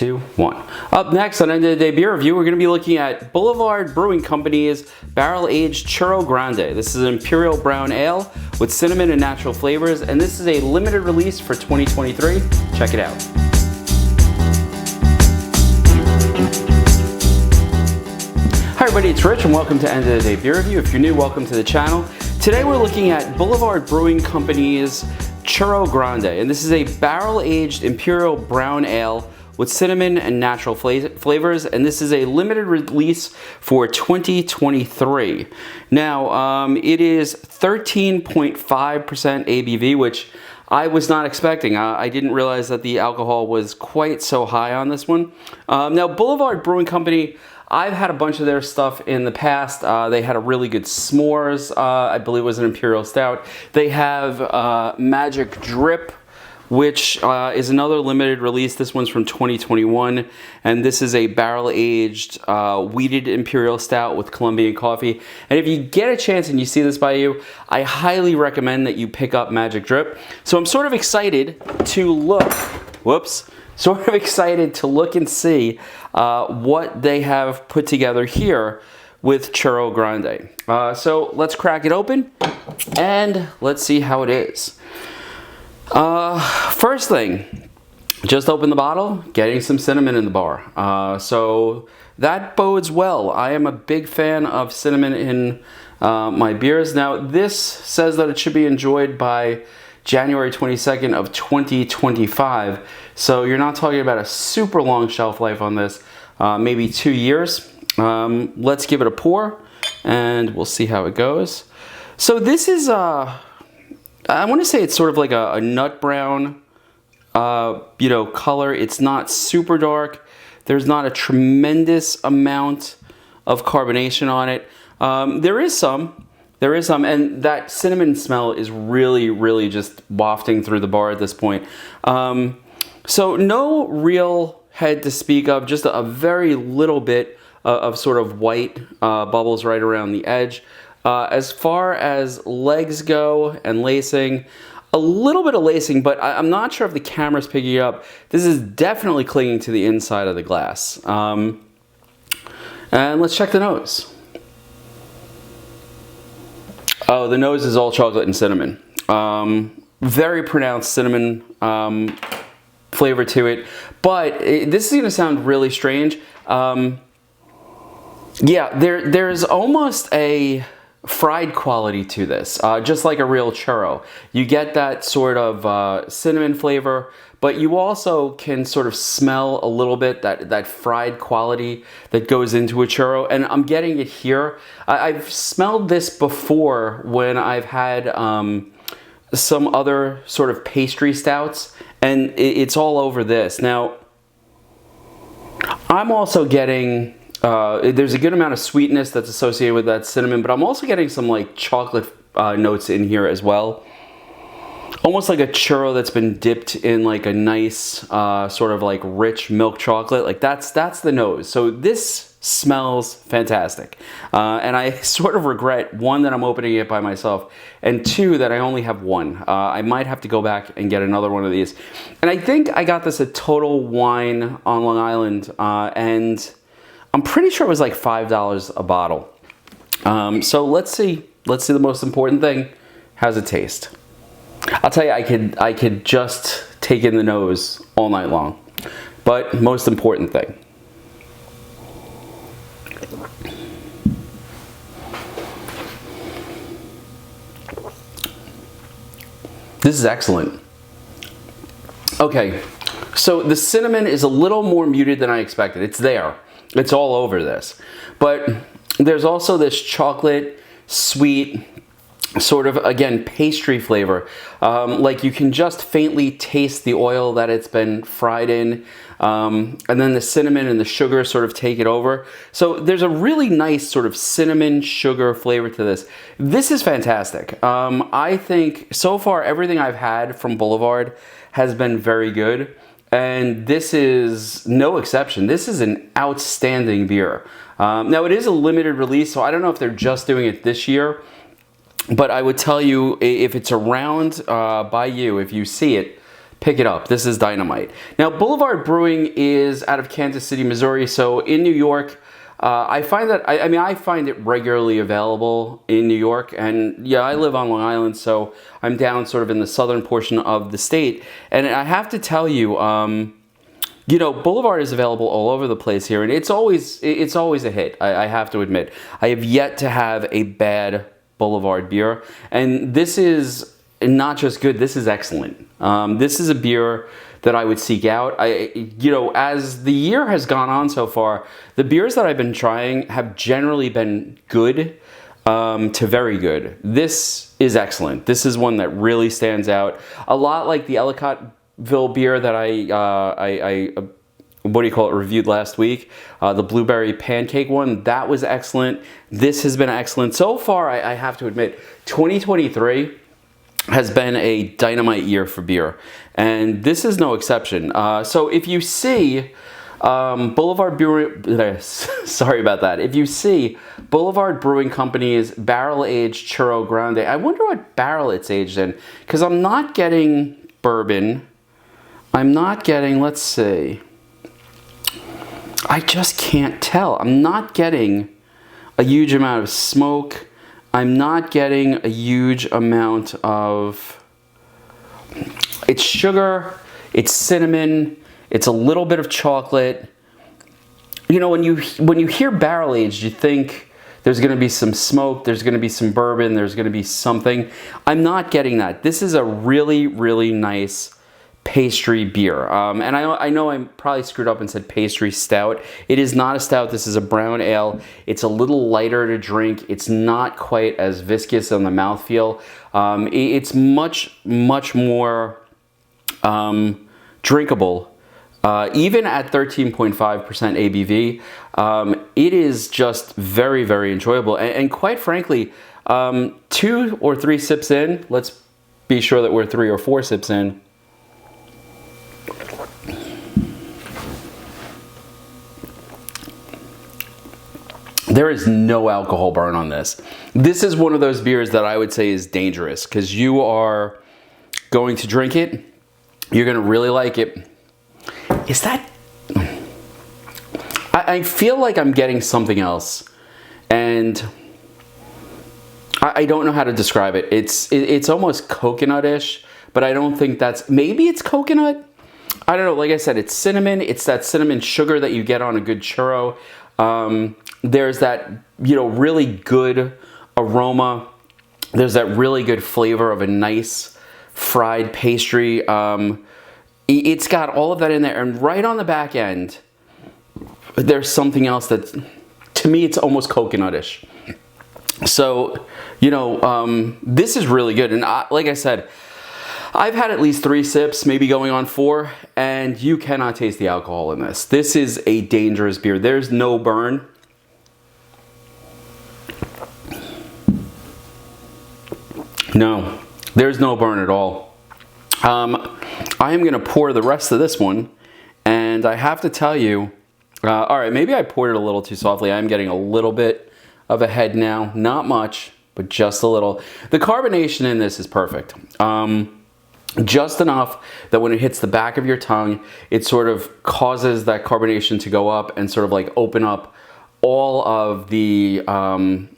2, 1. Up next on End of the Day Beer Review, we're going to be looking at Boulevard Brewing Company's barrel-aged Churro Grande. This is an imperial brown ale with cinnamon and natural flavors, and this is a limited release for 2023. Check it out. Hi everybody, it's Rich and welcome to End of the Day Beer Review. If you're new, welcome to the channel. Today we're looking at Boulevard Brewing Company's Churro Grande, and this is a barrel-aged imperial brown ale with cinnamon and natural flavors, and this is a limited release for 2023. Now, it is 13.5% ABV, which I was not expecting. I didn't realize that the alcohol was quite so high on this one. Now, Boulevard Brewing Company, I've had a bunch of their stuff in the past. They had a really good s'mores, I believe it was an Imperial Stout. They have Magic Drip, which is another limited release. This one's from 2021, and this is a barrel-aged wheated Imperial Stout with Colombian coffee. And if you get a chance and you see this by you, I highly recommend that you pick up Magic Drip. So I'm sort of excited to look, and see what they have put together here with Churro Grande. So let's crack it open and let's see how it is. First thing, just open the bottle, getting some cinnamon in the bar. So that bodes well. I am a big fan of cinnamon in my beers. Now this says that it should be enjoyed by January 22nd of 2025. So you're not talking about a super long shelf life on this, maybe 2 years. Let's give it a pour and we'll see how it goes. So this is, I want to say it's sort of like a nut brown, color. It's not super dark. There's not a tremendous amount of carbonation on it. There is some, and that cinnamon smell is really, really just wafting through the bar at this point. So no real head to speak of, just a very little bit of sort of white bubbles right around the edge. As far as legs go and lacing, a little bit of lacing, but I'm not sure if the camera's picking it up. This is definitely clinging to the inside of the glass. And let's check the nose. Oh, the nose is all chocolate and cinnamon. Very pronounced cinnamon flavor to it, but this is going to sound really strange. Yeah, there's almost a fried quality to this, just like a real churro. You get that sort of cinnamon flavor, but you also can sort of smell a little bit that fried quality that goes into a churro, and I'm getting it here. I've smelled this before when I've had some other sort of pastry stouts, and it's all over this. Now, I'm also getting, there's a good amount of sweetness that's associated with that cinnamon, but I'm also getting some like chocolate notes in here as well. Almost like a churro that's been dipped in like a nice sort of like rich milk chocolate. Like that's the nose. So this smells fantastic. And I sort of regret, one, that I'm opening it by myself, and two, that I only have one. I might have to go back and get another one of these. And I think I got this at Total Wine on Long Island, and I'm pretty sure it was like $5 a bottle. So let's see the most important thing. How's it taste? I'll tell you, I could just take in the nose all night long. But most important thing. This is excellent. Okay, so the cinnamon is a little more muted than I expected. It's there. It's all over this. But there's also this chocolate, sweet, sort of, again, pastry flavor. Like you can just faintly taste the oil that it's been fried in. And then the cinnamon and the sugar sort of take it over. So there's a really nice sort of cinnamon sugar flavor to this. This is fantastic. I think so far everything I've had from Boulevard has been very good. And this is no exception. This is an outstanding beer. Now it is a limited release, so I don't know if they're just doing it this year. But I would tell you, if it's around by you, if you see it, pick it up. This is dynamite. Now, Boulevard Brewing is out of Kansas City, Missouri. So in New York, I find that, I find it regularly available in New York. And yeah, I live on Long Island, so I'm down sort of in the southern portion of the state. And I have to tell you, you know, Boulevard is available all over the place here, and it's always a hit, I have to admit. I have yet to have a bad Boulevard beer, and this is not just good, this is excellent. This is a beer that I would seek out. You know, as the year has gone on so far, the beers that I've been trying have generally been good to very good. This is excellent. This is one that really stands out. A lot like the Ellicottville beer that I what do you call it, reviewed last week. The blueberry pancake one, that was excellent. This has been excellent. So far, I have to admit, 2023 has been a dynamite year for beer, and this is no exception. So if you see Boulevard Brewing, sorry about that. If you see Boulevard Brewing Company's barrel-aged Churro Grande, I wonder what barrel it's aged in, because I'm not getting bourbon. I'm not getting, let's see. I just can't tell. I'm not getting a huge amount of smoke. I'm not getting a huge amount of, it's sugar, it's cinnamon, it's a little bit of chocolate. You know, when you hear barrel aged, you think there's gonna be some smoke, there's gonna be some bourbon, there's gonna be something. I'm not getting that. This is a really, really nice pastry beer. And I know I probably screwed up and said pastry stout. It is not a stout. This is a brown ale. It's a little lighter to drink. It's not quite as viscous on the mouthfeel. It's much, much more drinkable. Even at 13.5% ABV, it is just very, very enjoyable. And quite frankly, 2 or 3 sips in, let's be sure that we're 3 or 4 sips in, there is no alcohol burn on this. This is one of those beers that I would say is dangerous, because you are going to drink it, you're going to really like it. Is that... I feel like I'm getting something else, and I don't know how to describe it. It's almost coconut-ish, but I don't think that's... Maybe it's coconut? I don't know. Like I said, it's cinnamon. It's that cinnamon sugar that you get on a good churro. There's that, you know, really good aroma. There's that really good flavor of a nice fried pastry. It's got all of that in there. And right on the back end, there's something else that, to me, it's almost coconut-ish. So, you know, this is really good. And like I said, I've had at least 3 sips, maybe going on 4, and you cannot taste the alcohol in this. This is a dangerous beer. There's no burn. No, there's no burn at all. I am going to pour the rest of this one, and I have to tell you, all right, maybe I poured it a little too softly. I'm getting a little bit of a head now. Not much, but just a little. The carbonation in this is perfect. Just enough that when it hits the back of your tongue, it sort of causes that carbonation to go up and sort of like open up all of the,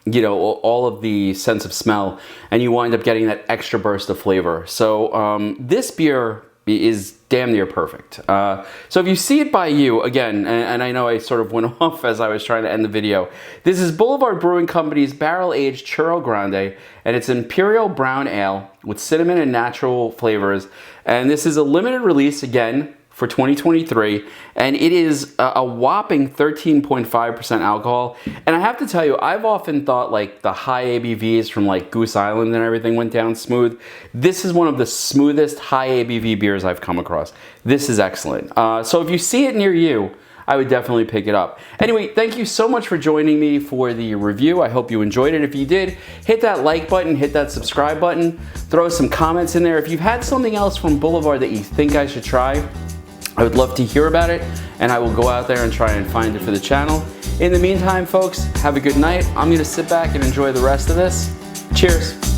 you know, all of the sense of smell, and you wind up getting that extra burst of flavor. So this beer is damn near perfect. So if you see it by you, again, and I know I sort of went off as I was trying to end the video, this is Boulevard Brewing Company's barrel-aged Churro Grande, and it's Imperial Brown Ale with cinnamon and natural flavors. And this is a limited release, again, for 2023, and it is a whopping 13.5% alcohol. And I have to tell you, I've often thought like the high ABVs from like Goose Island and everything went down smooth. This is one of the smoothest high ABV beers I've come across. This is excellent. So if you see it near you, I would definitely pick it up. Anyway, thank you so much for joining me for the review. I hope you enjoyed it. If you did, hit that like button, hit that subscribe button, throw some comments in there. If you've had something else from Boulevard that you think I should try, I would love to hear about it, and I will go out there and try and find it for the channel. In the meantime, folks, have a good night. I'm gonna sit back and enjoy the rest of this. Cheers.